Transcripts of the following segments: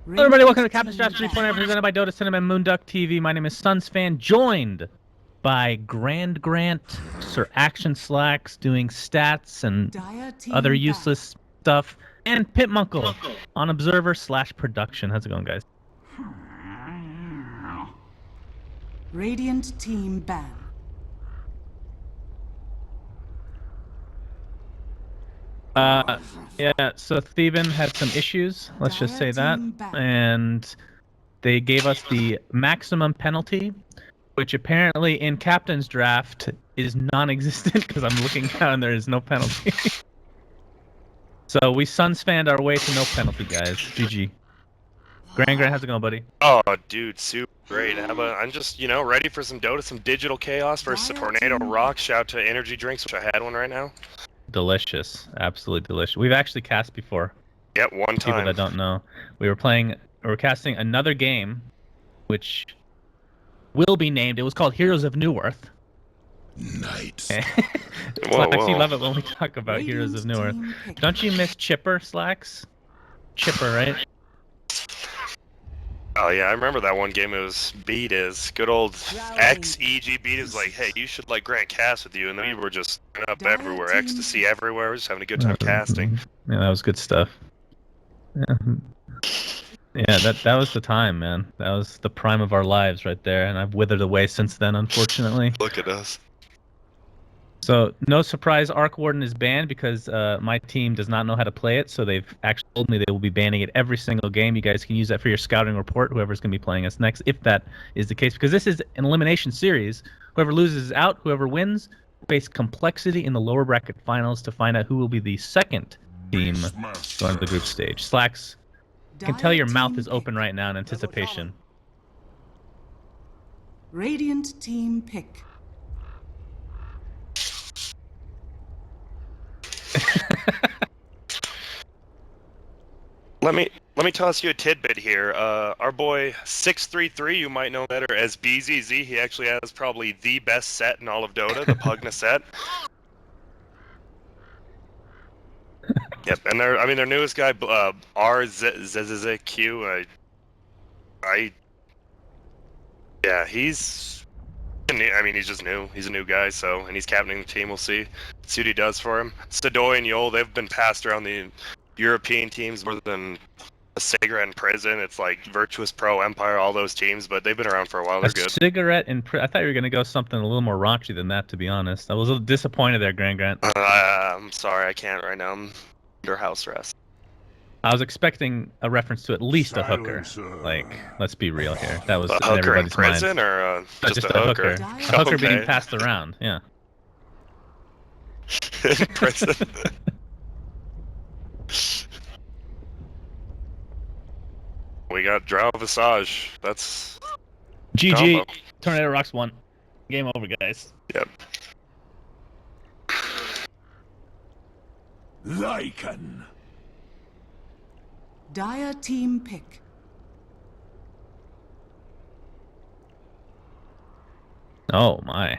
Hello everybody, welcome to Captain's Draft 3.0 presented by Dota Cinema and Moonduck TV. My name is Sunsfan, joined by Grand Grant, Sir Action Slacks, doing stats and other useless stuff, and Pitmunkle on Observer / production. How's it going, guys? Radiant team ban. Yeah, so Theban had some issues, let's just say that, and they gave us the maximum penalty, which apparently in Captain's Draft is non-existent because I'm looking down and there is no penalty. So we Sunsfanned our way to no penalty, guys. GG. Grant, how's it going, buddy? Oh, dude, super great. I'm just, ready for some Dota, some digital chaos versus Tornado.RoX. Shout out to energy drinks, which I had one right now. Delicious, absolutely delicious. We've actually cast before. Yep, one time. People that don't know, we were casting another game, which will be named. It was called Heroes of Newerth. Nice. Slacks, you love it when we talk about Heroes of Newerth. Don't you miss Chipper, Slacks? Chipper, right? Oh yeah, I remember that one game. It was Beat is good old ex-EG Beat is like, hey, you should Grant cast with you, and then we were just up everywhere, ecstasy everywhere. We're just having a good time casting. Yeah, that was good stuff. Yeah, that was the time, man. That was the prime of our lives right there, and I've withered away since then, unfortunately. Look at us. So, no surprise, Arc Warden is banned because my team does not know how to play it, so they've actually told me they will be banning it every single game. You guys can use that for your scouting report, whoever's going to be playing us next, if that is the case. Because this is an elimination series. Whoever loses is out. Whoever wins face complexity in the lower bracket finals to find out who will be the second team going to the group stage. Slacks, I can tell your mouth is open right now in anticipation. Radiant team pick. Let me toss you a tidbit here. Our boy 633, you might know better as BZZ. He actually has probably the best set in all of Dota, the Pugna set. Yep, and their newest guy, RZZQ. Yeah, he's just new. He's a new guy, and he's captaining the team. We'll see what he does for him. Sadoy and Yol, they've been passed around the European teams more than a Cigarette in Prison. It's like Virtuous Pro, Empire, all those teams, but they've been around for a while. They're good. Cigarette in Prison. I thought you were going to go something a little more raunchy than that, to be honest. I was a little disappointed there, Grant. I'm sorry, I can't right now. I'm under house arrest. I was expecting a reference to at least a hooker. Let's be real here. That was a in hooker everybody's in prison, mind. Or just a hooker. A hooker being passed around. Yeah. In prison. We got Drow Visage. That's GG. Tornado.RoX won. Game over, guys. Yep. Lycan. Dire team pick. Oh my.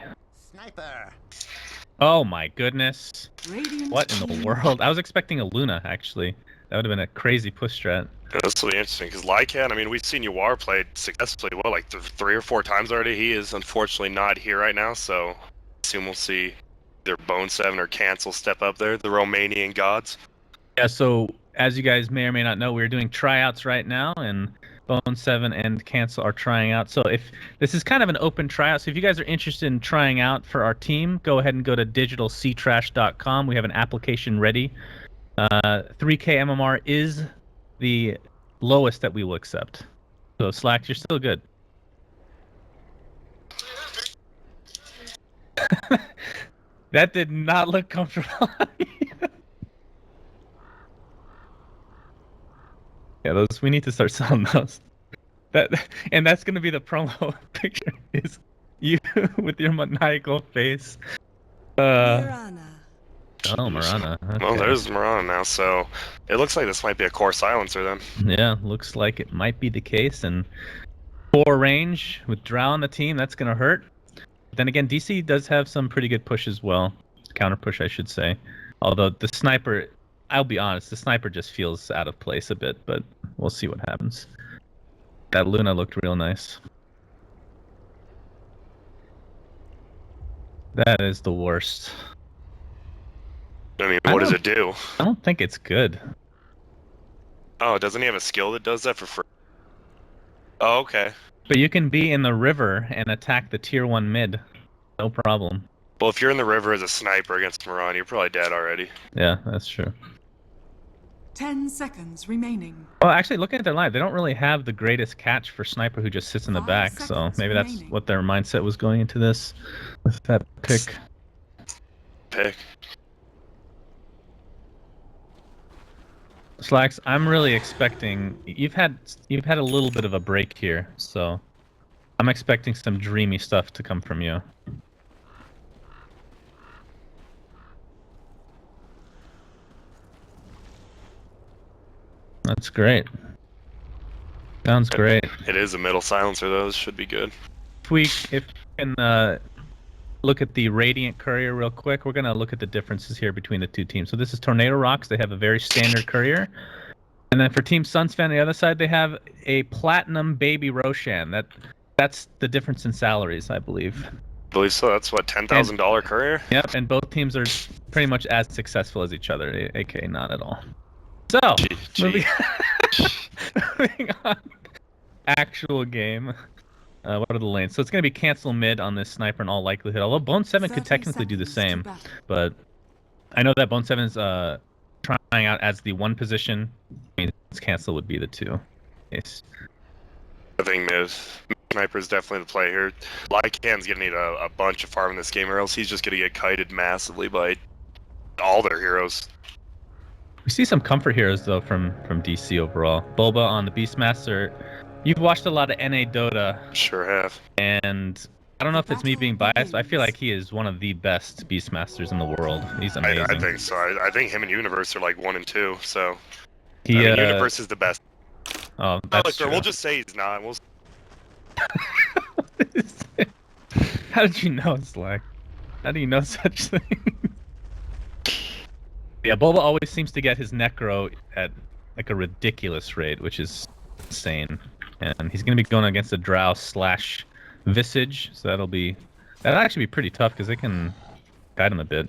Sniper. Oh my goodness. Radiant What in the world? I was expecting a Luna, actually. That would have been a crazy push strat. Yeah, that's really interesting, because Lycan, we've seen Yuar played successfully, like 3 or 4 times already. He is unfortunately not here right now, so soon we'll see either bo3 or Cancel step up there, the Romanian gods. Yeah, so as you guys may or may not know, we're doing tryouts right now, and bo3 and Cancel are trying out. So if this is kind of an open tryout, so if you guys are interested in trying out for our team, go ahead and go to digitalctrash.com. We have an application ready. 3K MMR is the lowest that we will accept. So Slacks, you're still good. That did not look comfortable. Yeah, those, we need to start selling those. And that's gonna be the promo picture, is you with your maniacal face. Mirana. Oh, Mirana. Okay. Well, there's Mirana now, so it looks like this might be a core silencer then. Yeah, looks like it might be the case, and 4 range with Drow on the team, that's gonna hurt. But then again, DC does have some pretty good push as well. Counter push, I should say. Although the sniper, I'll be honest, the sniper just feels out of place a bit, but we'll see what happens. That Luna looked real nice. That is the worst. I mean, what does it do? I don't think it's good. Oh, doesn't he have a skill that does that for free? Oh, okay. But you can be in the river and attack the tier 1 mid. No problem. Well, if you're in the river as a sniper against Moran, you're probably dead already. Yeah, that's true. 10 seconds remaining. Well, actually, looking at their line, they don't really have the greatest catch for sniper who just sits in the 5 back. So seconds maybe that's remaining. what their mindset was going into this with that pick. Slacks, I'm really expecting you've had a little bit of a break here, so I'm expecting some dreamy stuff to come from you. That's great. Sounds great. It is a middle silencer, though. This should be good. If we can look at the Radiant Courier real quick, we're going to look at the differences here between the two teams. So this is Tornado.RoX. They have a very standard Courier. And then for Team Sunsfan on the other side, they have a Platinum Baby Roshan. That's the difference in salaries, I believe. I believe so. That's what, $10,000 courier? Yep, and both teams are pretty much as successful as each other, aka not at all. So, moving on. Actual game. What are the lanes? So it's going to be cancel mid on this sniper in all likelihood. Although Bone7 could technically do the same, but I know that Bone7's trying out as the 1 position. I mean, cancel would be the 2. Yes. I think mid sniper is definitely the play here. Lycan's going to need a bunch of farm in this game, or else he's just going to get kited massively by all their heroes. We see some comfort heroes though from DC overall. Boba on the Beastmaster. You've watched a lot of NA Dota. Sure have. And I don't know if it's me being biased, but I feel like he is one of the best Beastmasters in the world. He's amazing. I think so. I think him and Universe are like 1 and 2. So he, Universe is the best. Oh, that's true. We'll just say he's not. How did you know, Slack? How do you know such things? Yeah, Boba always seems to get his Necro at like a ridiculous rate, which is insane. And he's going to be going against a Drow / Visage, so that'll actually be pretty tough because they can guide him a bit.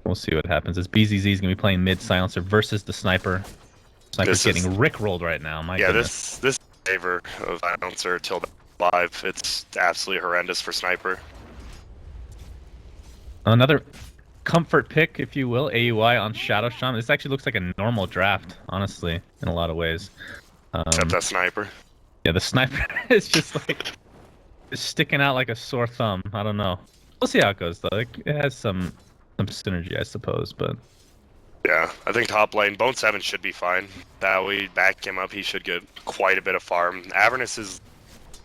We'll see what happens. As BZZ is going to be playing mid silencer versus the sniper. Sniper's getting rickrolled right now. My goodness. This favor of silencer till live. It's absolutely horrendous for sniper. Another comfort pick, if you will, AUI on Shadow Shaman. This actually looks like a normal draft, honestly, in a lot of ways. Except that sniper. Yeah, the sniper is just like sticking out like a sore thumb. I don't know. We'll see how it goes though. It has some synergy, I suppose, but yeah, I think top lane Bone7 should be fine. That we back him up, he should get quite a bit of farm. Avernus is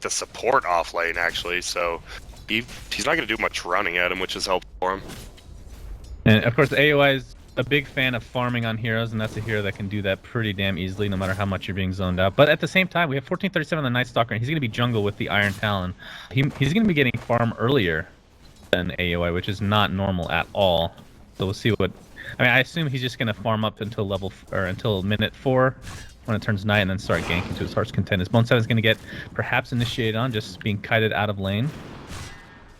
the support off lane actually, so he's not going to do much running at him, which is helpful for him. And of course, AOI is a big fan of farming on heroes, and that's a hero that can do that pretty damn easily, no matter how much you're being zoned out. But at the same time, we have 1437 on the Night Stalker, and he's going to be jungle with the Iron Talon. He's going to be getting farm earlier than AOI, which is not normal at all. So we'll see what. I mean, I assume he's just going to farm up until until minute 4 when it turns night, and then start ganking to his heart's content. His Bone7 is going to get perhaps initiated on, just being kited out of lane,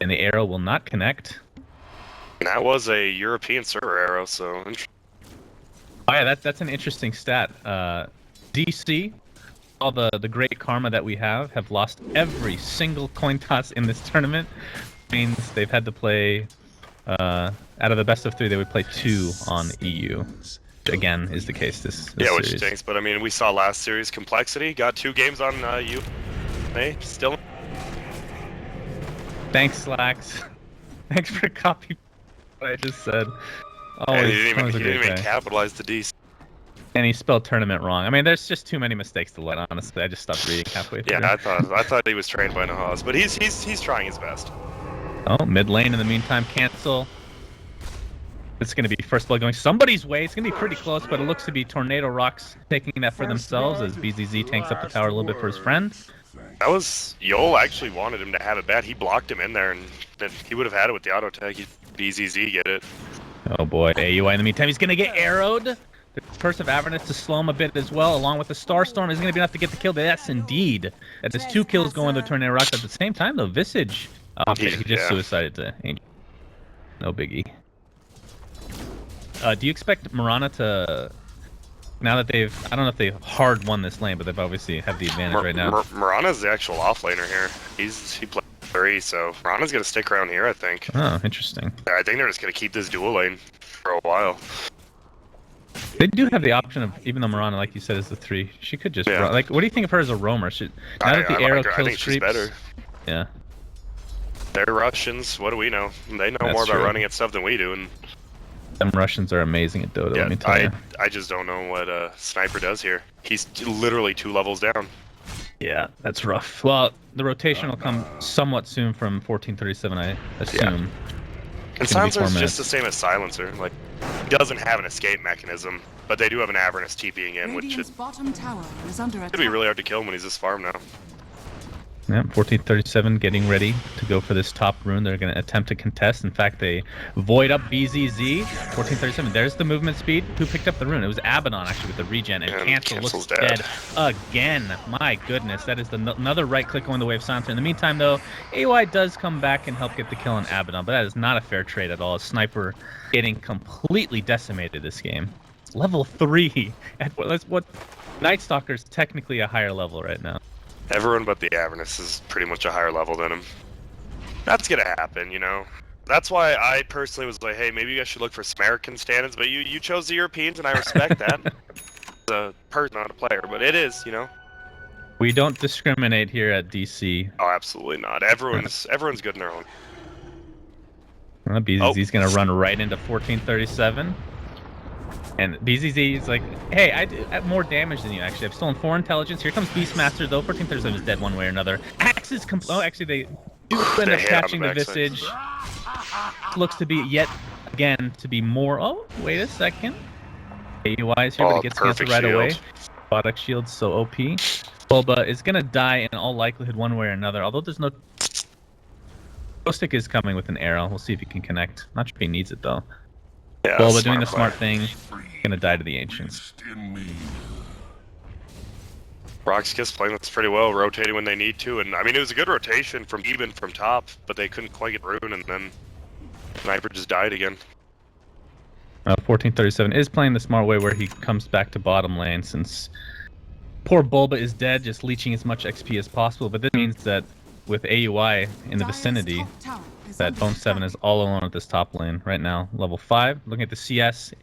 and the arrow will not connect. And that was a European server arrow, so. Oh yeah, that's an interesting stat. DC, all the great karma that we have lost every single coin toss in this tournament. Means they've had to play, out of the best of 3, they would play 2 on EU. Again, is the case this yeah, which series. stinks. But I mean, we saw last series Complexity got 2 games on EU. They still. Thanks, Slacks. Thanks for copying what I just said. Always, he didn't even capitalize the D. And he spelled tournament wrong. I mean, there's just too many mistakes to let. Honestly, I just stopped reading halfway through. Yeah, I thought he was trained by Nahaz, but he's trying his best. Oh, mid lane in the meantime, cancel. It's going to be first blood going somebody's way. It's going to be pretty close, but it looks to be Tornado.RoX taking that for themselves as BZZ tanks up the tower a little bit for his friend. That was Yol actually wanted him to have it bad. He blocked him in there, and he would have had it with the auto tag. BZZ get it. Oh boy, AUI in the meantime, he's going to get arrowed. The Curse of Avernus to slow him a bit as well, along with the Starstorm. Is going to be enough to get the kill. Yes, indeed. That is 2 kills going to Tornado.RoX. At the same time, though, Visage. Okay, he just suicided to Angel. No biggie. Do you expect Mirana to... Now that they've... I don't know if they've hard won this lane, but they've obviously have the advantage right now. Mirana's the actual offlaner here. He played 3, so Mirana's going to stick around here, I think. Oh, interesting. I think they're just going to keep this dual lane for a while. They do have the option of, even though Mirana, like you said, is the 3, she could just run. Like, what do you think of her as a roamer? Now that the arrow kills creeps... She's better. Yeah. They're Russians. What do we know? They know more about running at stuff than we do. And them Russians are amazing at Dota, let me tell you. I just don't know what Sniper does here. He's literally 2 levels down. Yeah, that's rough. Well, the rotation will come somewhat soon from 1437, I assume. Yeah. And Silencer's just the same as Silencer. Like, he doesn't have an escape mechanism, but they do have an Avernus TPing in, which should be really hard to kill him when he's this farm now. Yeah, 1437 getting ready to go for this top rune. They're going to attempt to contest. In fact, they void up BZZ. 1437, there's the movement speed. Who picked up the rune? It was Abaddon, actually, with the regen. And Cancel looks dead again. My goodness, that is another right click going the way of Silencer. In the meantime, though, AY does come back and help get the kill on Abaddon, but that is not a fair trade at all. A Sniper getting completely decimated this game. It's level 3. What Night Stalker's technically a higher level right now. Everyone but the Avernus is pretty much a higher level than him. That's gonna happen, you know. That's why I personally was like, hey, maybe you guys should look for some American standards, but you chose the Europeans, and I respect that. It's a person, not a player, but it is, you know. We don't discriminate here at DC. Oh, absolutely not. Everyone's good in their own. Well, BZZ's gonna run right into 1437. And BZZ is like, hey, I have more damage than you, actually. I've stolen 4 intelligence. Here comes Beastmaster, though. 1437 is dead one way or another. Axes oh, actually, they do end up catching the Visage. Looks to be, yet again, to be more... Oh, wait a second. AUI is here, but he gets canceled right away. Product shield's so OP. Bulba is going to die in all likelihood one way or another, although there's no... Stick is coming with an arrow. We'll see if he can connect. Not sure if he needs it, though. Yeah, Bulba doing the smart thing. Gonna die to the Ancients. Roxkiss playing this pretty well, rotating when they need to, and I mean it was a good rotation from even from top, but they couldn't quite get rune, and then Sniper just died again. 1437 is playing the smart way where he comes back to bottom lane since poor Bulba is dead, just leeching as much XP as possible, but this means that with AUI in the vicinity, that Bone7 is all alone at this top lane right now. Level 5, looking at the CS,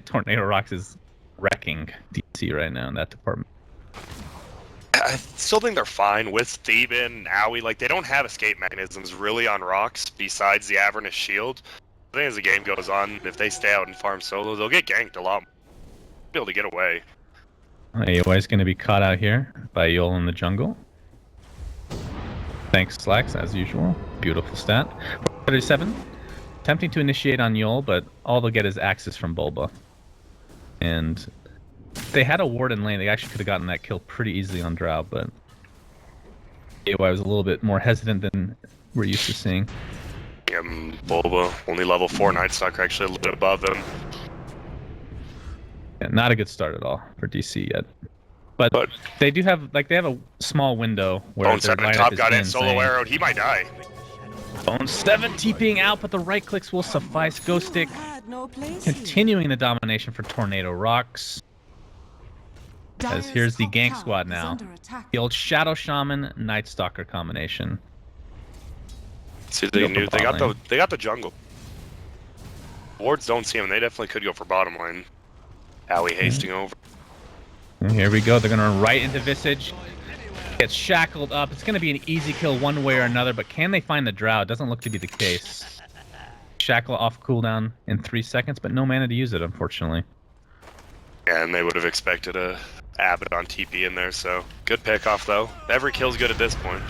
Tornado.RoX is wrecking DC right now in that department. I still think they're fine with Theban, Owie. Like, they don't have escape mechanisms really on RoX besides the Avernus shield. I think as the game goes on, if they stay out and farm solo, they'll get ganked a lot more. Be able to get away. AOI is going to be caught out here by Yol in the jungle. Thanks, Slacks, as usual. Beautiful stat. 37. Attempting to initiate on Yol, but all they'll get is axes from Bulba. And they had a ward in lane. They actually could have gotten that kill pretty easily on Drow, but AOI was a little bit more hesitant than we're used to seeing. Bulba, only level 4 Night Stalker, actually a little bit above them. Yeah, not a good start at all for DC yet. But they do have, like, they have a small window where Bone7 top got in, solo arrowed, he might die. Bone7 TPing out, but the right clicks will suffice. Ghost Stick continuing the domination for Tornado.RoX. As here's the gank squad now. The old Shadow Shaman Night Stalker combination. See, they knew they got the jungle. Wards don't see him. They definitely could go for bottom lane. Owie hasting over. And here we go. They're gonna run right into Visage. Gets shackled up. It's gonna be an easy kill one way or another. But can they find the Drow? It doesn't look to be the case. Shackle off cooldown in 3 seconds, but no mana to use it, unfortunately. Yeah, and they would have expected a Abaddon TP in there. So good pickoff though. Every kill's good at this point.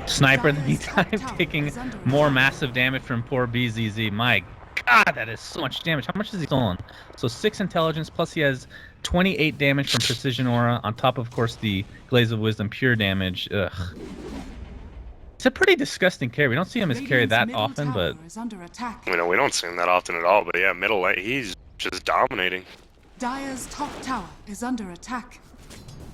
Sniper in the meantime taking more massive damage from poor BZZ. My God, that is so much damage. How much has he stolen? So 6 intelligence, plus he has 28 damage from Precision Aura, on top of course, the Glaze of Wisdom pure damage. Ugh. It's a pretty disgusting carry. We don't see him as carry that often, but... You know, we don't see him that often at all, but yeah, middle lane, he's just dominating. Dire's top tower is under attack.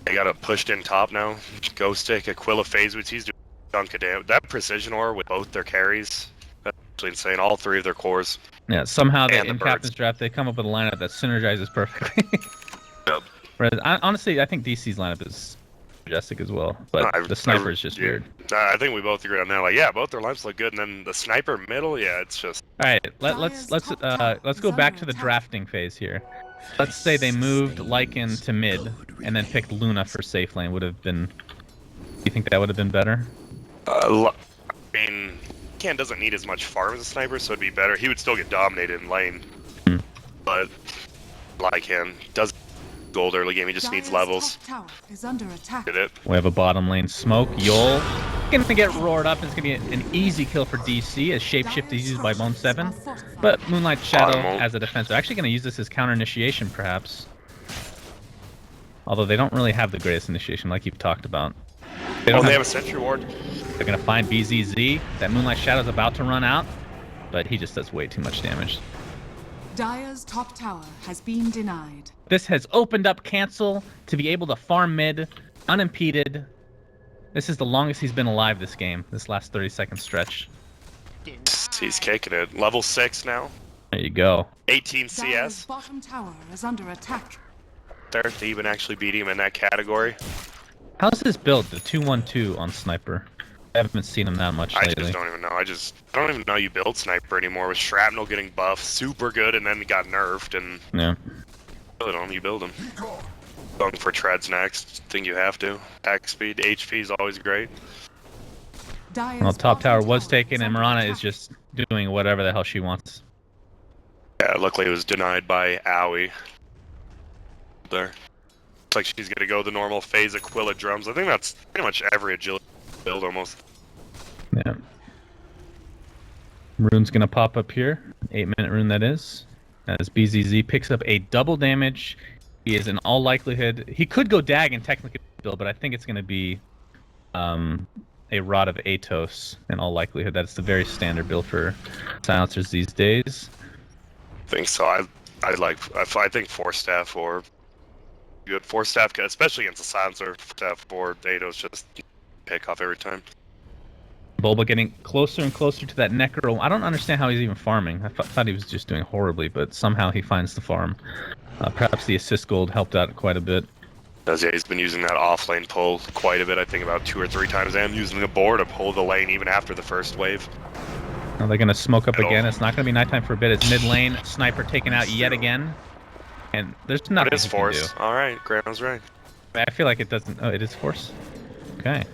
They got a pushed in top now. Ghost Stick, Aquila Phase, which he's doing a chunk of damage. That precision ore with both their carries, that's actually insane. All 3 of their cores. Yeah, somehow And the in birds. Captain's Draft they come up with a lineup that synergizes perfectly. Yep. Whereas, honestly, I think DC's lineup is majestic as well, but the sniper is just weird. I think we both agree on that. Like, yeah, both their lines look good, and then the sniper middle, yeah, it's just. All right, let's go back to the drafting phase here. Let's say they moved Lycan to mid and then picked Luna for safe lane. Would have been. Do you think that would have been better? I mean, Ken doesn't need as much farm as a sniper, so it'd be better. He would still get dominated in lane, but Lycan does gold early game. He just needs levels. Top tower is under attack. Did it? We have a bottom lane smoke. Yol gonna get roared up. It's gonna be an easy kill for DC as shapeshift is used by Bone7. But Moonlight Shadow as a defense. They're actually gonna use this as counter initiation, perhaps. Although they don't really have the greatest initiation, like you've talked about. They have a sentry ward. They're gonna find BZZ. That Moonlight Shadow's about to run out, but he just does way too much damage. Dire's top tower has been denied. This has opened up Cancel to be able to farm mid unimpeded. This is the longest he's been alive this game, this last 30-second stretch. He's kicking it. Level 6 now. There you go. 18 Dire's CS. bottom tower is under attack. Third to even actually beat him in that category. How's this build, the 2-1-2 on Sniper? I haven't seen him that much I lately. just don't even know. I don't even know you build sniper anymore. With Shrapnel getting buffed, super good, and then got nerfed, and Yeah. I really don't know you build him. Going for treads next. Think you have to. Attack speed, HP is always great. Dire's Well, top tower bottom was tower taken, is and under Mirana attack. is just doing whatever the hell she wants. Yeah, luckily it was denied by Owie. There. Looks like she's gonna go the normal phase Aquila drums. I think that's pretty much every agility build almost. Yeah. Rune's gonna pop up here. 8-minute rune that is. As BZZ picks up a double damage. He is in all likelihood. He could go Dag and technically build, but I think it's gonna be a Rod of Atos in all likelihood. That's the very standard build for silencers these days. I think so. I think Force Staff or good Force Staff, especially against a silencer. Staff or Datos just pick off every time. Bulba getting closer and closer to that Necro. I don't understand how he's even farming. I thought he was just doing horribly, but somehow he finds the farm. Perhaps the assist gold helped out quite a bit. Yeah, he's been using that off-lane pull quite a bit. I think about 2 or 3 times, and using the board to pull the lane even after the first wave. Now they're going to smoke up again. It's not going to be nighttime for a bit. It's mid lane. Sniper taken out yet again. And there's nothing It is he can Force. do. All right, Graham was right. I feel like it doesn't... Oh, it is Force? Okay.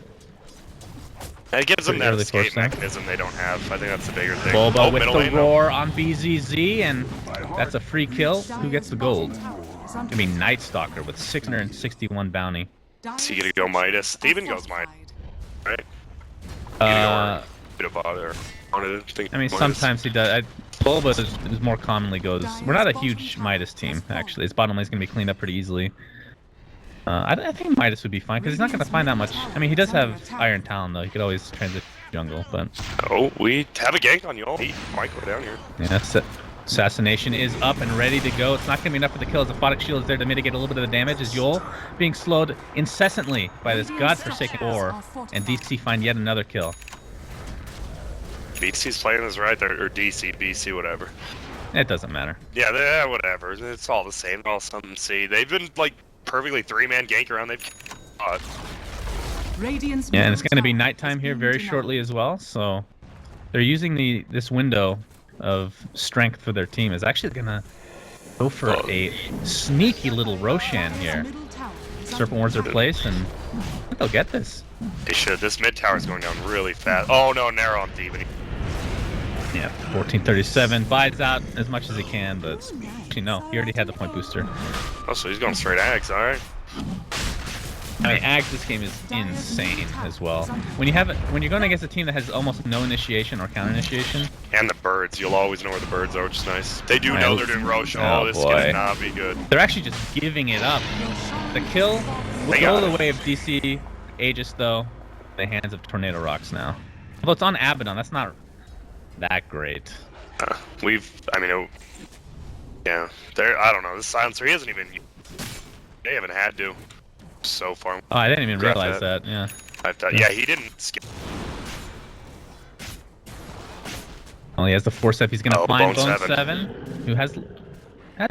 It gives them Pretty that early escape Force now. mechanism they don't have. I think that's the bigger thing. Bulba with middle the lane, though. roar on BZZ, and that's a free kill. Who gets the gold? It's going to be Night Stalker with 661 bounty. Is he gonna go Midas? Steven goes Midas, right? Bit of bother. I mean, sometimes he does. Bulba is more commonly goes... We're not a huge Midas team, actually. His bottom lane is going to be cleaned up pretty easily. I think Midas would be fine, because he's not going to find that much... I mean, he does have Iron Talon, though. He could always transition jungle, but... Oh, we have a gank on you all. Michael down here. Yeah, Assassination is up and ready to go. It's not going to be enough for the kill, as the Photic Shield is there to mitigate a little bit of the damage, as Yol being slowed incessantly by this godforsaken ore, and DC find yet another kill. BC's playing this right there, or DC, BC, whatever. It doesn't matter. Yeah, whatever. It's all the same. All something C. They've been like perfectly 3-man gank around. They've Yeah, and it's going to be nighttime here very shortly as well, so they're using this window of strength for their team. Is actually going to go for a sneaky little Roshan here. Serpent Wards are placed, and they'll get this. They should. This mid tower is going down really fast. Oh no, narrow on Thieving. Yeah, 1437 bides out as much as he can, but actually no, he already had the point booster. Oh, so he's going straight Axe. All right. I mean, Ags this game is insane as well. When you're going against a team that has almost no initiation or counter initiation, And the birds. You'll always know where the birds are, which is nice. They do know they're doing Roche. Oh, this is boy. gonna not be good. they're actually just giving it up. The kill will They go got the it. way of DC Aegis, though. In the hands of Tornado.RoX now. Although it's on Abaddon, that's not that great. I mean, Yeah, I don't know. This silencer, he hasn't even. They haven't had to so far. Oh, I didn't even Graph realize that. Yeah. I thought, yeah, he didn't skip. Well, he has the 4-step. He's gonna find Bone Bone 7, who has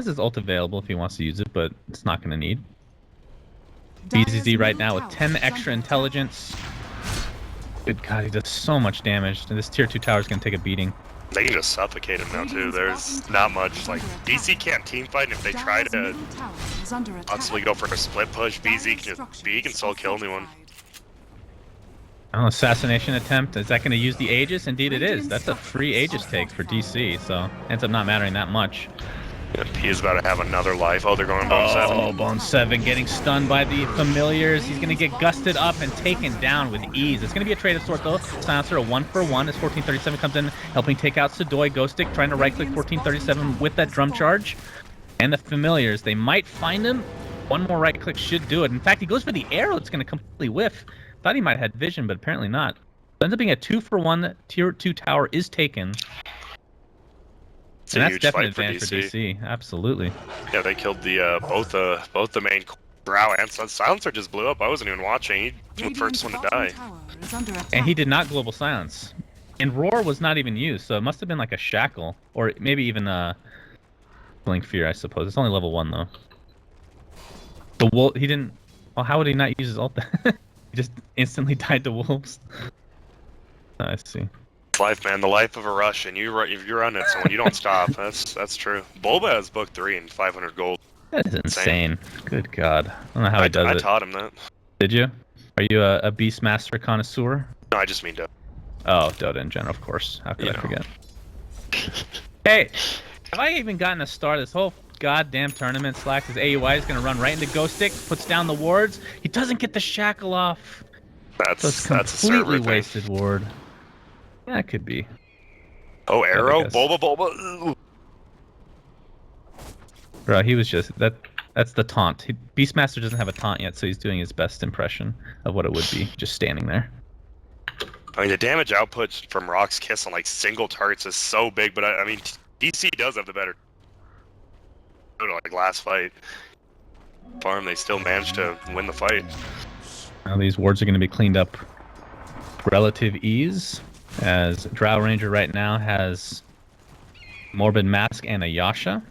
his ult available if he wants to use it, but it's not gonna need. BZZ right now with 10 extra intelligence. Good God, he does so much damage, and this tier 2 tower is gonna take a beating. They can just suffocate him now too. There's not much like DC can't team fight, and if they try to possibly go for a split push, BZ can just he can solo kill anyone. I don't know, assassination attempt. Is that going to use the Aegis? Indeed it is. That's a free Aegis take for DC, so ends up not mattering that much. He is about to have another life. Oh, they're going Bone 7. Oh, Bone 7 getting stunned by the familiars. He's going to get gusted up and taken down with ease. It's going to be a trade of sort, though. Silencer, a 1-for-1 as 1437 comes in, helping take out Sadoy. Ghostic trying to right-click 1437 with that drum charge. And the familiars, they might find him. One more right-click should do it. In fact, he goes for the arrow. It's going to completely whiff. Thought he might have had vision, but apparently not. Ends up being a 2-for-1. Tier 2 tower is taken. It's and a that's huge definitely fight for advantage for DC. Absolutely. Yeah, they killed the both the main Drow and Silencer just blew up. I wasn't even watching. He was the first one to die. And he did not global silence. And Roar was not even used, so it must have been like a shackle, or maybe even Blink Fear, I suppose. It's only level 1 though. The wolf, he didn't. Well, how would he not use his ult? He just instantly died to wolves. Oh, I see. Life, man, the life of a Russian. If you run it, someone you don't stop. That's true. Bulba has book 3 and 500 gold. That is insane. Good God, I don't know how he does it. I taught him that. Did you? Are you a Beastmaster connoisseur? No, I just mean Dota. Oh, Dota in general, of course. How could I forget? Hey, have I even gotten a start this whole goddamn tournament? Slack, his AUI is going to run right into Ghost Stick, puts down the wards. He doesn't get the shackle off. That's a a server thing. wasted ward. Yeah, it could be. Oh, arrow, Bulba. Bro, he was just that's the taunt. Beastmaster doesn't have a taunt yet, so he's doing his best impression of what it would be, just standing there. I mean, the damage output from RoX Kiss on like single targets is so big, but I mean, DC does have the better. Like last fight, farm they still managed to win the fight. Now these wards are going to be cleaned up relative ease, as Drow Ranger right now has Morbid Mask and a Yasha.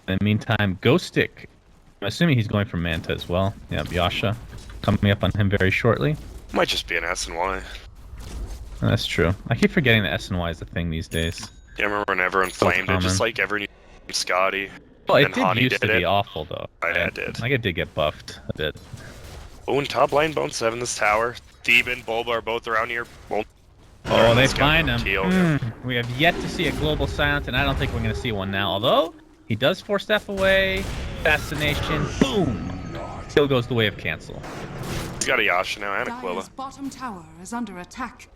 In the meantime, Ghost Stick, I'm assuming he's going for Manta as well. Yeah, Yasha coming up on him very shortly. Might just be an S&Y. That's true. I keep forgetting that S&Y is a thing these days. Yeah, I remember when everyone flamed it, just like every Scotty. Well, it did used to be awful, though. Yeah, it did. Like, it did get buffed a bit. Oh, and top lane, Bone 7, this tower. Theban, Bulba are both around here. Oh, they find him. We have yet to see a global silence, and I don't think we're going to see one now. Although, he does 4-step away. Assassination. Boom! Still goes the way of cancel. He's got a Yasha now and Aquila. Bottom tower is under attack.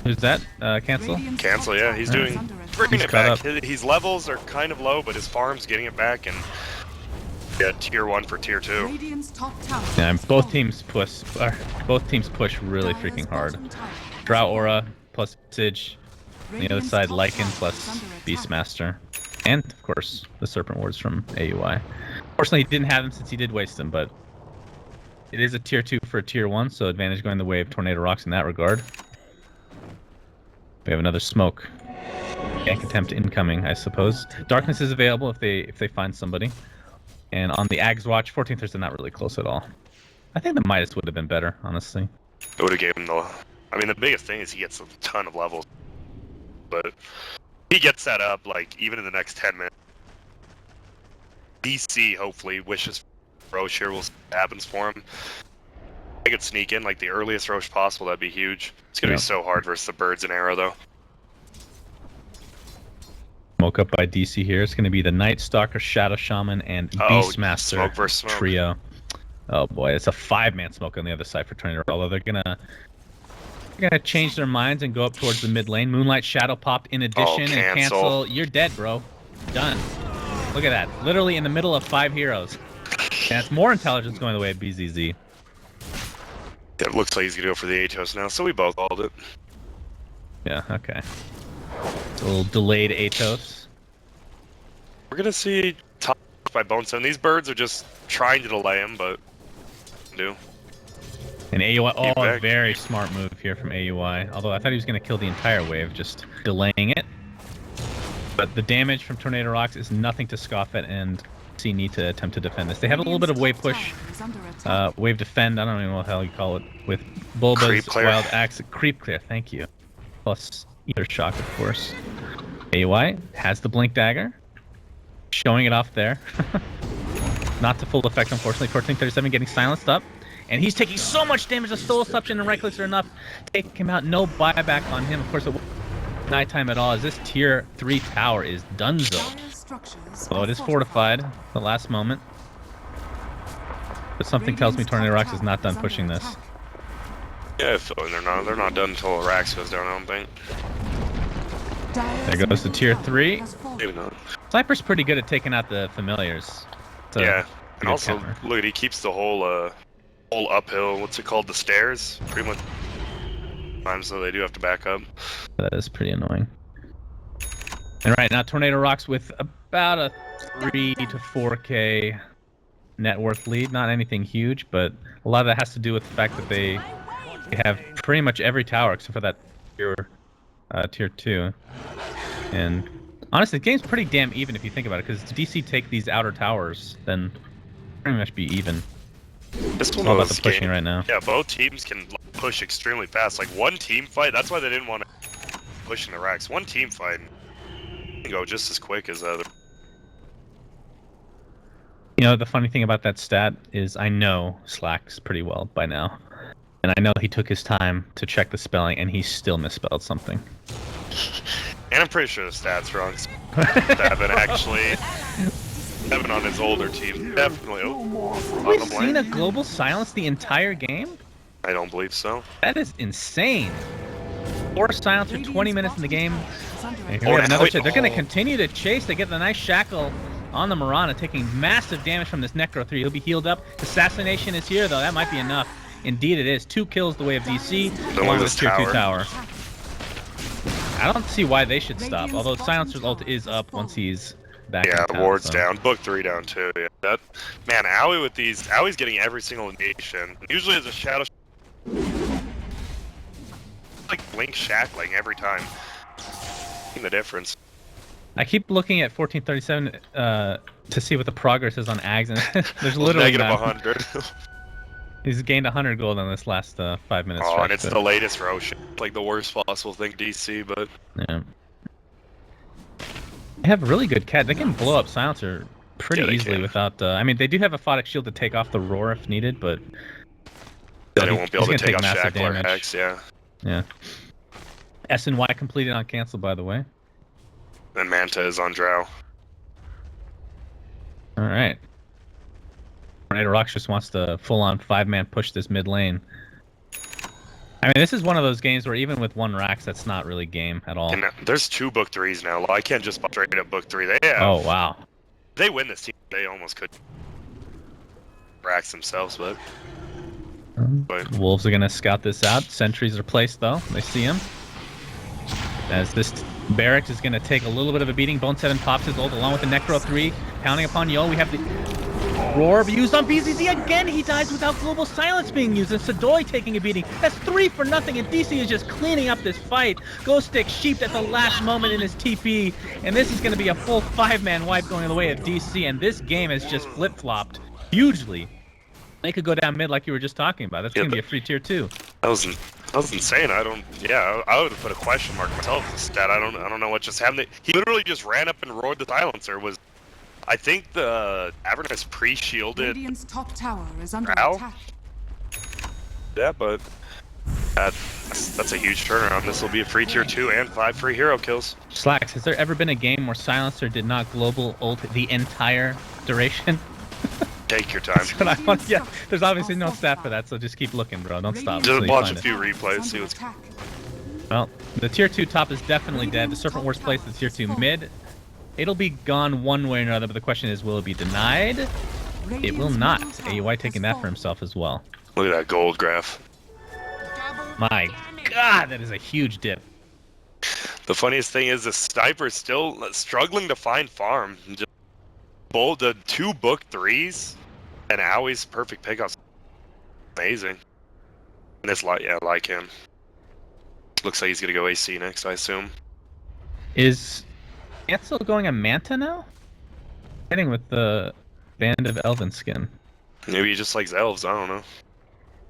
Who's that? Cancel? Cancel, yeah. He's bringing it back. His levels are kind of low, but his farm's getting it back, and yeah, tier 1 for tier 2. Yeah, both teams push really freaking hard. Drow Aura plus Visage. On the other side, Lycan plus Beastmaster. And, of course, the Serpent Wards from AUI. Fortunately, he didn't have them since he did waste them, but it is a tier 2 for a tier 1, so advantage going the way of Tornado.RoX in that regard. We have another smoke. Gank attempt incoming, I suppose. Darkness is available if they find somebody. And on the Ag's watch, 14th is not really close at all. I think the Midas would have been better, honestly. It would have gave him the... I mean, the biggest thing is he gets a ton of levels. But he gets that up, like, even in the next 10 minutes. DC, hopefully, wishes Roche here will see what happens for him. I could sneak in, like, the earliest Roche possible, that'd be huge. It's gonna be so hard versus the Birds and Arrow, though. Smoke up by DC here. It's going to be the Night Stalker, Shadow Shaman, and Beastmaster smoke versus smoke. Trio. Oh boy, it's a 5-man smoke on the other side for Tornado. Although they're gonna change their minds and go up towards the mid lane. Moonlight Shadow pop in addition and cancel. You're dead, bro. Done. Look at that. Literally in the middle of 5 heroes. And it's more intelligence going the way of BZZ. It looks like he's gonna go for the Atos now, so we both called it. Yeah. Okay. It's a little delayed Atos. We're gonna see top by bo3. These birds are just trying to delay him, but do. And AUI, oh, a back. very smart move here from AUI. Although I thought he was going to kill the entire wave, just delaying it. But the damage from Tornado.RoX is nothing to scoff at, and DC need to attempt to defend this. They have a little bit of wave push, wave defend, I don't even know what the hell you call it, with Bulba's Wild Axe. Creep clear, thank you. Plus Ether Shock, of course. AUI has the Blink Dagger, showing it off there. Not to full effect, unfortunately. 1437 getting silenced up. And he's taking so much damage. The Soul Assumption and right clicks are enough to take him out. No buyback on him. Of course, it wasn't nighttime at all, as this tier 3 tower is donezo. So it is fortified at the last moment. But something tells me Tornado.RoX is not done pushing this. Yeah, I feel like they're not done until Rax goes down, I don't think. There goes the tier 3. Maybe not. Sniper's pretty good at taking out the familiars. Yeah, and also, look, he keeps the whole uphill, what's it called, the stairs, pretty much times, so they do have to back up. That is pretty annoying. And right now, Tornado.RoX with about a 3 to 4K net worth lead. Not anything huge, but a lot of that has to do with the fact that they have pretty much every tower except for that tier 2. And honestly, the game's pretty damn even if you think about it, because if DC take these outer towers, then pretty much be even. It's all about the pushing right now. Yeah, both teams can push extremely fast. Like one team fight, that's why they didn't want to push in the racks. One team fight can go just as quick as the other. You know, the funny thing about that stat is I know Slacks pretty well by now. And I know he took his time to check the spelling, and he still misspelled something. And I'm pretty sure the stat's wrong. Devin actually... Devin on his older team, definitely. We've seen a global silence the entire game? I don't believe so. That is insane. 4 silence for 20 minutes in the game. And here we have another They're going to continue to chase. They get the nice shackle on the Mirana, taking massive damage from this Necro 3. He'll be healed up. Assassination is here, though. That might be enough. Indeed it is. 2 kills the way of DC, along with tier 2 tower. I don't see why they should stop, although Silencer's ult is up once he's back. Yeah, town, ward's so. down. Book 3 down too. Yeah, that man, Owie with these, Owie's getting every single nation. Usually as a shadow, like blink shackling every time. The difference. I keep looking at 1437 to see what the progress is on Ags, and there's literally negative 100. He's gained 100 gold on this last 5 minutes. Oh, and it's the latest Roshan. Like the worst possible thing, DC, but yeah. They have really good CAD. They can blow up Silencer pretty easily without... I mean, they do have a Photic Shield to take off the roar if needed, but... They won't be able to take off massive Shackle or damage. Hex, yeah. Yeah. S and Y completed on cancel, by the way. And Manta is on Drow. Alright. Tornado.RoX just wants to full-on 5-man push this mid lane. I mean, this is one of those games where even with 1 Rax, that's not really game at all. And there's 2 book 3s now. I can't just straight up book 3. They have, oh, wow. They win this team. They almost could Rax themselves, but... Wolves are going to scout this out. Sentries are placed, though. They see him. As this Barracks is going to take a little bit of a beating. Bone7 pops his ult along with the Necro 3. Pounding upon Yo. We have the Roar used on BZZ again. He dies without Global Silence being used. And Sadoy taking a beating. That's 3 for nothing. And DC is just cleaning up this fight. Ghost Stick sheeped at the last moment in his TP. And this is going to be a full 5-man wipe going the way of DC. And this game has just flip-flopped hugely. They could go down mid like you were just talking about. That's going to be a free tier 2. That was insane. I would have put a question mark myself instead. I don't know what just happened. He literally just ran up and roared the silencer. I think the Avernus pre-shielded Radiant's top tower is under Drow. attack. Yeah, but that's a huge turnaround. This will be a free tier 2 and 5 free hero kills. Slacks, has there ever been a game where Silencer did not global ult the entire duration? Take your time. That's what I want. Yeah, there's obviously no stat for that, so just keep looking, bro. Don't stop. Just watch a few replays, see what's... Well, the tier 2 top is definitely dead. The Serpent Wars place the tier 2 mid. It'll be gone one way or another, but the question is, will it be denied? It will not. AUI taking that for himself as well. Look at that gold graph. My God, that is a huge dip. The funniest thing is the sniper is still struggling to find farm. Just the 2 book 3s and Owie's perfect pickups. Amazing. And this I like him. Looks like he's gonna go AC next, I assume. Is Ansel going a Manta now? Hitting with the Band of Elven Skin. Maybe he just likes elves, I don't know.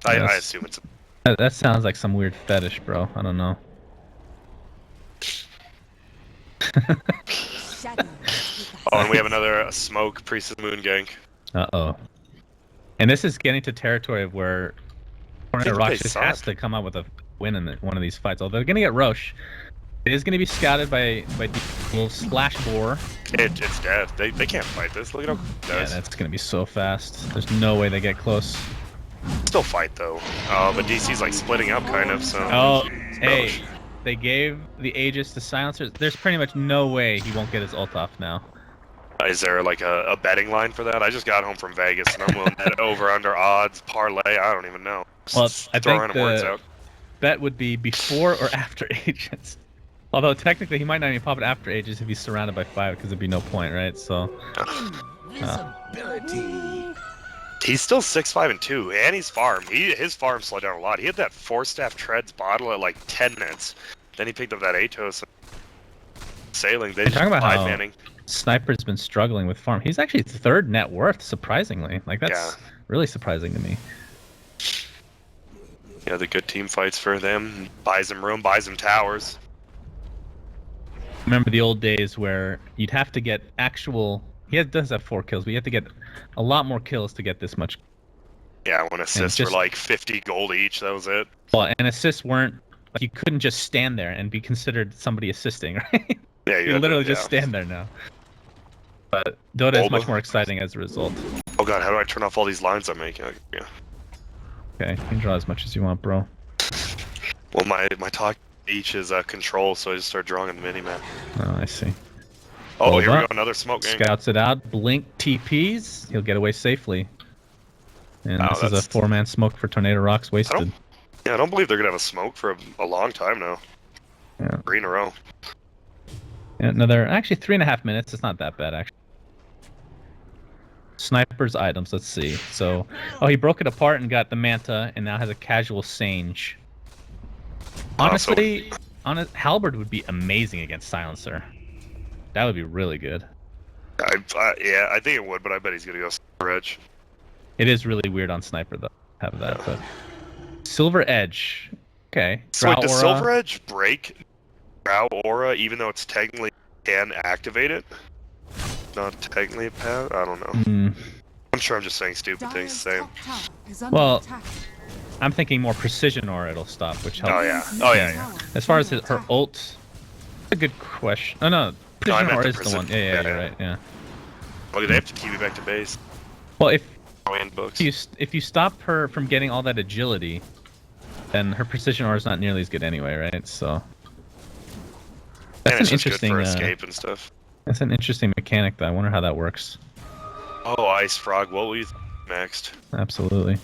I assume it's... That sounds like some weird fetish, bro. I don't know. Oh, and we have another smoke Priestess Moon gank. Uh-oh. And this is getting to territory of where Tornado.RoX just has to come out with a win in one of these fights. Although they're going to get Roche. It is going to be scouted by little Splash Boar. It's dead. They can't fight this. Look at how it does. Yeah, that's going to be so fast. There's no way they get close. Still fight, though. But DC's like splitting up, kind of, so... Oh, hey. They gave the Aegis to Silencers. There's pretty much no way he won't get his ult off now. Is there like a betting line for that? I just got home from Vegas and I'm willing to bet over under odds, parlay, I don't even know. Well, I throw think random words out. Bet would be before or after Aegis. Although technically he might not even pop it after Aegis if he's surrounded by 5 because there'd be no point, right? So. Invisibility. He's still 6'5" and 2, and he's farm. His farm slowed down a lot. He had that 4-staff treads bottle at like 10 minutes. Then he picked up that Atos. Sailing. They just talking about how manning. Sniper's been struggling with farm. He's actually 3rd net worth, surprisingly. Like that's really surprising to me. Yeah, the good team fights for them. Buys him room, buys him towers. Remember the old days where you'd have to get actual... He does have 4 kills, but you have to get a lot more kills to get this much. Yeah, when assists were like 50 gold each, that was it. Well, and assists weren't... Like, you couldn't just stand there and be considered somebody assisting, right? Yeah, you literally just stand there now. But Dota is much more exciting as a result. Oh god, how do I turn off all these lines I'm making? Yeah. Okay, you can draw as much as you want, bro. Well, my talk each is control, so I just start drawing in the mini-map. Oh, I see. Oh, here we go, another smoke gang. Scouts it out, blink TPs, he'll get away safely. And this is a 4-man smoke for Tornado.RoX wasted. I don't believe they're going to have a smoke for a long time now. Yeah. 3 in a row. Yeah, another, actually 3.5 minutes, it's not that bad, actually. Sniper's items, let's see. So, oh, he broke it apart and got the Manta, and now has a casual Sange. Honestly, Halberd would be amazing against Silencer. That would be really good. Yeah, I think it would, but I bet he's gonna go Silver Edge. It is really weird on Sniper though, have that. But Silver Edge, okay. So wait, does Silver Edge break Drow Aura even though it's technically can activate it? Not technically a path? I don't know. I'm sure I'm just saying stupid things to say. Well, I'm thinking more precision aura it'll stop, which helps. Oh yeah. As far as her ult, a good question. Oh no. Precision aura is the one. Yeah, you're right. Yeah. Okay, they have to keep it back to base. Well, if you stop her from getting all that agility, then her precision aura is not nearly as good anyway, right? So that's an interesting. Good for escape and stuff. That's an interesting mechanic, though. I wonder how that works. Oh, Ice Frog. What will you next? Absolutely.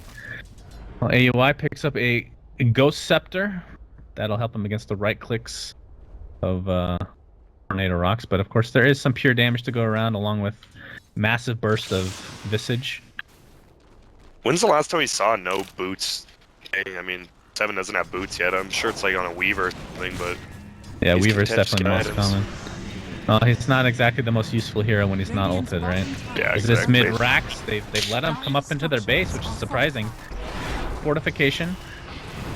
Well, AUI picks up a Ghost Scepter. That'll help him against the right clicks of Tornado.RoX, but of course there is some pure damage to go around, along with massive burst of Visage. When's the last time we saw no boots? I mean, 7 doesn't have boots yet. I'm sure it's like on a Weaver or something, but... Yeah, Weaver's definitely the most common. He's not exactly the most useful hero when he's not ulted, right? Yeah, exactly. This mid-Rax, they've let him come up into their base, which is surprising. Fortification.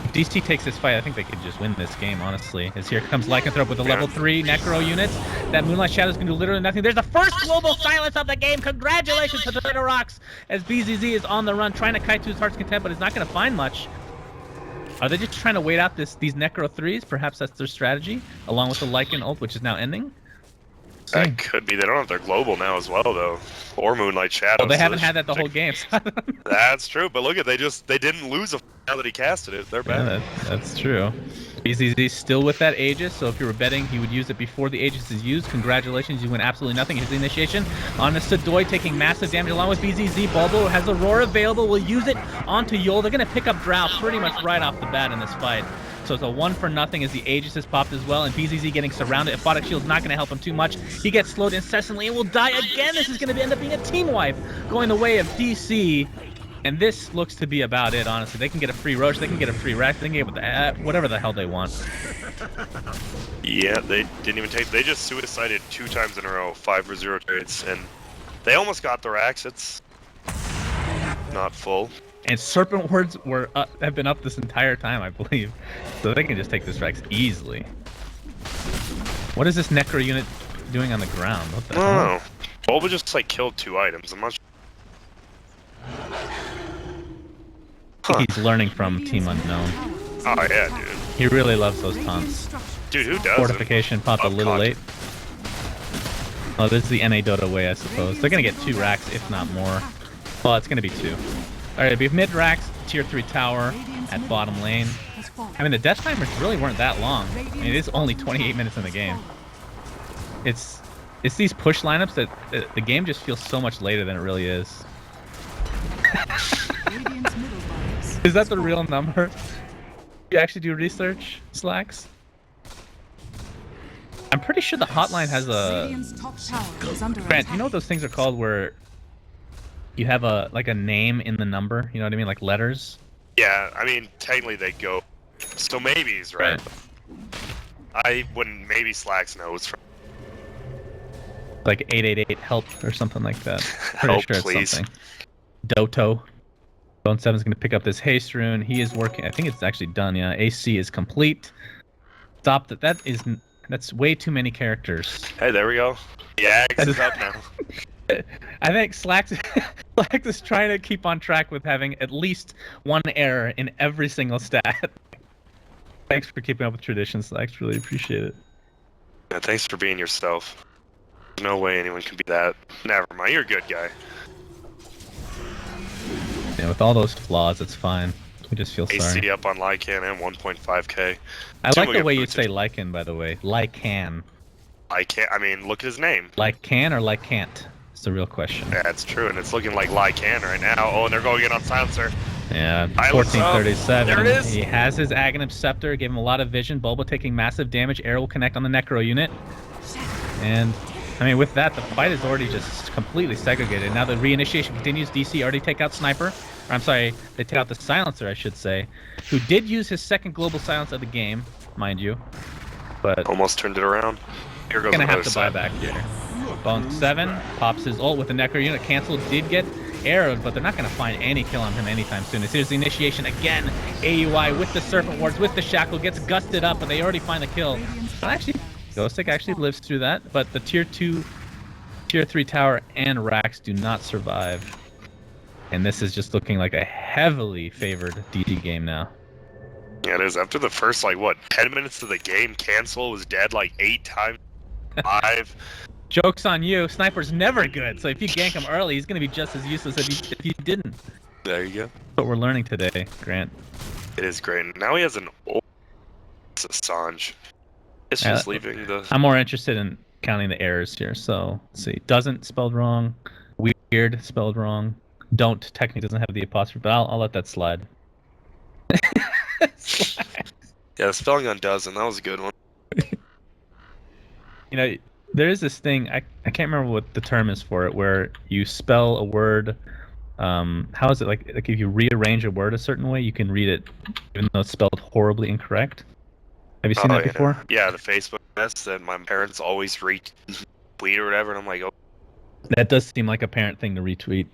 If DC takes this fight, I think they could just win this game, honestly. As here comes Lycanthrope with a level 3 Necro unit. That Moonlight Shadow's gonna do literally nothing. There's the first global silence of the game! Congratulations to Tornado.RoX! As BZZ is on the run, trying to kite to his heart's content, but he's not gonna find much. Are they just trying to wait out these Necro 3s? Perhaps that's their strategy, along with the Lycan ult, which is now ending? That could be. They don't have their global now as well, though. Or Moonlight Shadow. Well, they haven't had that the whole game. That's true, but look at they didn't lose a now that he casted it. They're bad. Yeah, that's true. BZZ still with that Aegis, so if you were betting, he would use it before the Aegis is used. Congratulations, you win absolutely nothing. Here's the initiation on the Sadoy, taking massive damage along with BZZ. Bulbo has Aurora available, will use it onto Yol. They're going to pick up Drow pretty much right off the bat in this fight. So it's a 1-for-0 as the Aegis is popped as well, and BZZ getting surrounded. Aquatic Shield's not going to help him too much. He gets slowed incessantly and will die again. This is going to end up being a team wipe, going the way of DC. And this looks to be about it, honestly. They can get a free Roche, they can get a free Rex, they can get whatever the hell they want. Yeah, they didn't even take. They just suicided 2 times in a row, 5-0 trades, and they almost got the racks. It's not full. And Serpent Words have been up this entire time, I believe. So they can just take this Rex easily. What is this Necro unit doing on the ground? What the hell? Bulba just like killed 2 items. I'm not sure. He's learning from Team Unknown. Oh yeah, dude. He really loves those taunts. Dude, who does? Fortification popped a little late. Oh, this is the NA Dota way, I suppose. They're gonna get 2 racks, if not more. Well, it's gonna be 2. Alright, we have mid racks, tier 3 tower at bottom lane. I mean, the death timers really weren't that long. I mean, it is only 28 minutes in the game. It's these push lineups that the game just feels so much later than it really is. Is that the real number? You actually do research, Slacks? I'm pretty sure the hotline has a... Grant, you know what those things are called where you have a name in the number? You know what I mean? Like letters? Yeah, I mean, technically they go... So maybe's, right? I wouldn't... Maybe Slacks knows from... Like 888 help or something like that. Pretty Help, sure it's please. something. Doto. Bone 7's going to pick up this haste rune. He is working. I think it's actually done. Yeah, AC is complete. Stop that. That's way too many characters. Hey, there we go. Yeah, it's up now. I think Slacks is trying to keep on track with having at least 1 error in every single stat. Thanks for keeping up with tradition, Slacks. Really appreciate it. Yeah, thanks for being yourself. There's no way anyone can be that. Never mind. You're a good guy. Yeah, with all those flaws, it's fine. We just feel sorry. AC up on Lycan and 1.5k. I like the way you say Lycan, by the way. Lycan. I mean, look at his name. Lycan or Lycant? It's the real question. Yeah, it's true, and it's looking like Lycan right now. Oh, and they're going in on Silencer. Yeah, 1437. There it is. He has his Aghanim Scepter, gave him a lot of vision. Bulba taking massive damage. Arrow will connect on the Necro unit. And, I mean, with that, the fight is already just completely segregated. Now the reinitiation continues. DC already take out Sniper. Or, I'm sorry, they take out the Silencer, I should say, who did use his second global silence of the game, mind you. But almost turned it around. Here goes gonna have to set. buy back here. Bone 7 pops his ult with the Necro unit. Cancel did get arrowed, but they're not going to find any kill on him anytime soon. As here's the initiation again. AUI with the Serpent Wards, with the Shackle, gets gusted up, but they already find the kill. But actually, Ghostic actually lives through that, but the tier 2, tier 3 tower and Rax do not survive. And this is just looking like a heavily favored DD game now. Yeah, it is. After the first, like, what, 10 minutes of the game, Cancel was dead like 8 times. 5. Joke's on you. Sniper's never good, so if you gank him early, he's going to be just as useless if he didn't. There you go. That's what we're learning today, Grant. It is great. Now he has an old Assange. It's just leaving the... I'm more interested in counting the errors here, so let's see. Doesn't spelled wrong. Weird spelled wrong. Don't technically doesn't have the apostrophe, but I'll let that slide. Yeah, the spelling on doesn't. That was a good one. You know, there is this thing, I can't remember what the term is for it, where you spell a word, how is it, like if you rearrange a word a certain way, you can read it even though it's spelled horribly incorrect? Have you seen that before? Yeah, the Facebook mess that my parents always retweet or whatever, and I'm like, oh. That does seem like a parent thing to retweet.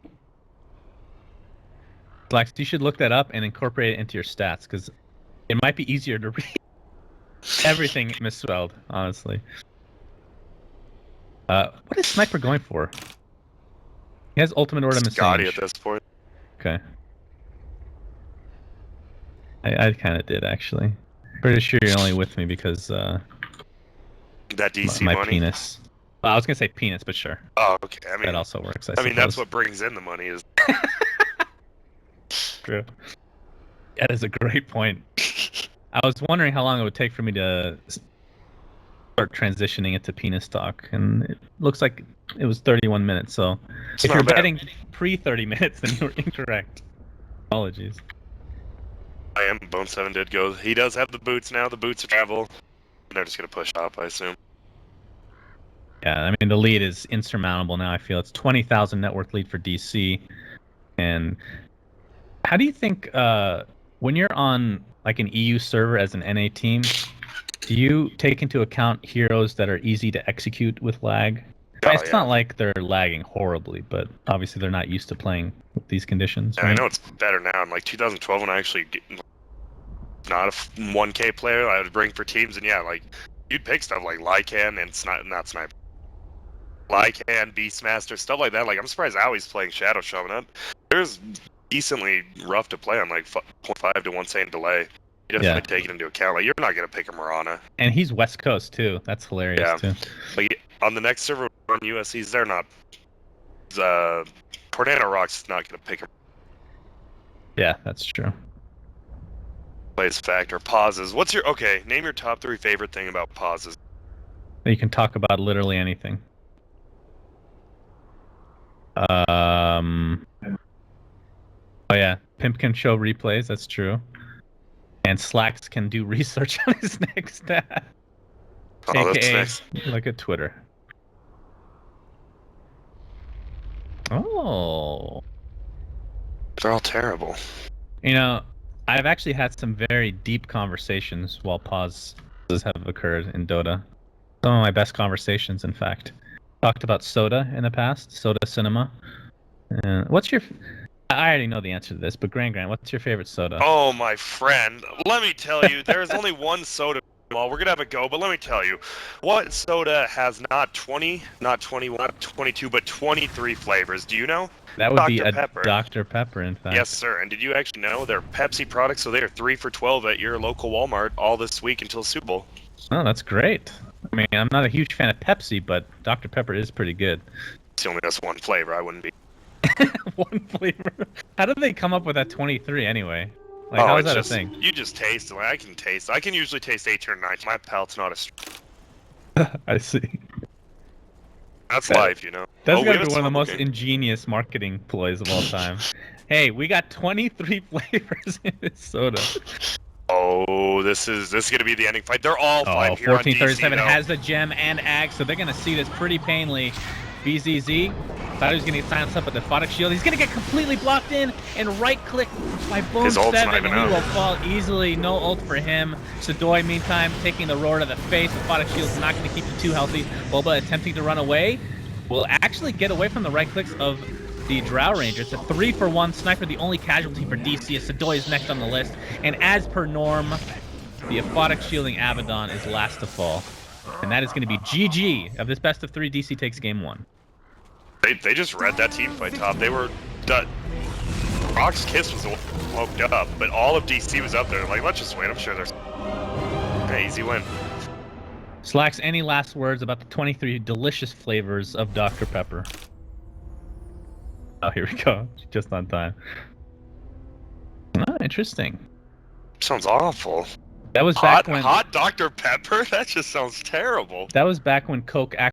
Flax, you should look that up and incorporate it into your stats, because it might be easier to read everything misspelled, honestly. What is Sniper going for? He has ultimate order Scotty at this point. Okay. I kind of did, actually. Pretty sure you're only with me because that DC my money? Penis. Well, I was gonna say penis, but sure. Oh, okay. I mean, that also works. I mean, that's what brings in the money. Is true. That is a great point. I was wondering how long it would take for me to start transitioning it to penis talk, and it looks like it was 31 minutes. So It's if not you're bad. betting pre 30 minutes, then you were incorrect. Apologies. I am. Bone7 did go. He does have the boots now. The boots travel. They're just going to push up, I assume. Yeah, I mean, the lead is insurmountable now, I feel. It's 20,000 net worth lead for DC. And how do you think, when you're on like an EU server as an NA team, do you take into account heroes that are easy to execute with lag? It's not like they're lagging horribly, but obviously they're not used to playing with these conditions. Yeah, right? I know it's better now. In like 2012, when I actually not a 1K player, I would bring for teams, and yeah, like you'd pick stuff like Lycan and not Sniper. Lycan, Beastmaster, stuff like that. Like, I'm surprised Owie's playing Shadow Shaman. There's decently rough to play on, like 0.5 to 1 second delay. You definitely take it into account. Like, you're not going to pick a Mirana. And he's West Coast, too. That's hilarious, too. Like, on the next server on USCs, they're not. Tornado.RoX is not going to pick him. Yeah, that's true. Plays factor. Pauses. What's your... Okay, name your top 3 favorite thing about pauses. You can talk about literally anything. Oh yeah, Pimp can show replays, that's true. And Slacks can do research on his next stat. Oh, AKA, that's nice. look at Twitter. Oh. They're all terrible. You know, I've actually had some very deep conversations while pauses have occurred in Dota. Some of my best conversations, in fact. Talked about Soda in the past, Soda Cinema. What's your... I already know the answer to this, but Grant, what's your favorite soda? Oh, my friend. Let me tell you, there's only one soda. Well, we're going to have a go, but let me tell you. What soda has not 20, not 21, not 22, but 23 flavors? Do you know? That would Dr. be a Pepper. Dr. Pepper, in fact. Yes, sir. And did you actually know they're Pepsi products, so they are 3 for $12 at your local Walmart all this week until Super Bowl? Oh, that's great. I mean, I'm not a huge fan of Pepsi, but Dr. Pepper is pretty good. It's only just one flavor. I wouldn't be. One flavor. How did they come up with that 23 anyway? Like, how is that a thing? You just taste it. Like, I can taste. I can usually taste 8 or 9. My palate's not as. I see. That's life, you know. That's gotta be one of the most ingenious marketing ploys of all time. Hey, we got 23 flavors in this soda. Oh, this is gonna be the ending fight. They're all fighting here on DC, 1437 though. has the gem and Ag, so they're gonna see this pretty painfully. BZZ thought he was gonna get silenced up with the Photic Shield. He's gonna get completely blocked in and right-click by Bone7, and he will fall easily. No ult for him. Sadoy, meantime, taking the roar to the face. The Photic Shield's not gonna keep him too healthy. Boba attempting to run away. Will actually get away from the right clicks of the Drow Ranger. It's a 3-for-1 Sniper, the only casualty for DC, as Sadoy is next on the list. And as per norm, the Aphotic shielding Abaddon is last to fall. And that is going to be GG of this best of 3. DC takes game 1. They just read that team fight top. They were... RoX Kiss was woke up, but all of DC was up there. Like, let's just wait. I'm sure there's... an easy win. Slacks, any last words about the 23 delicious flavors of Dr. Pepper? Oh, here we go. Just on time. Oh, interesting. Sounds awful. That was back when... Hot Dr. Pepper? That just sounds terrible. That was back when Coke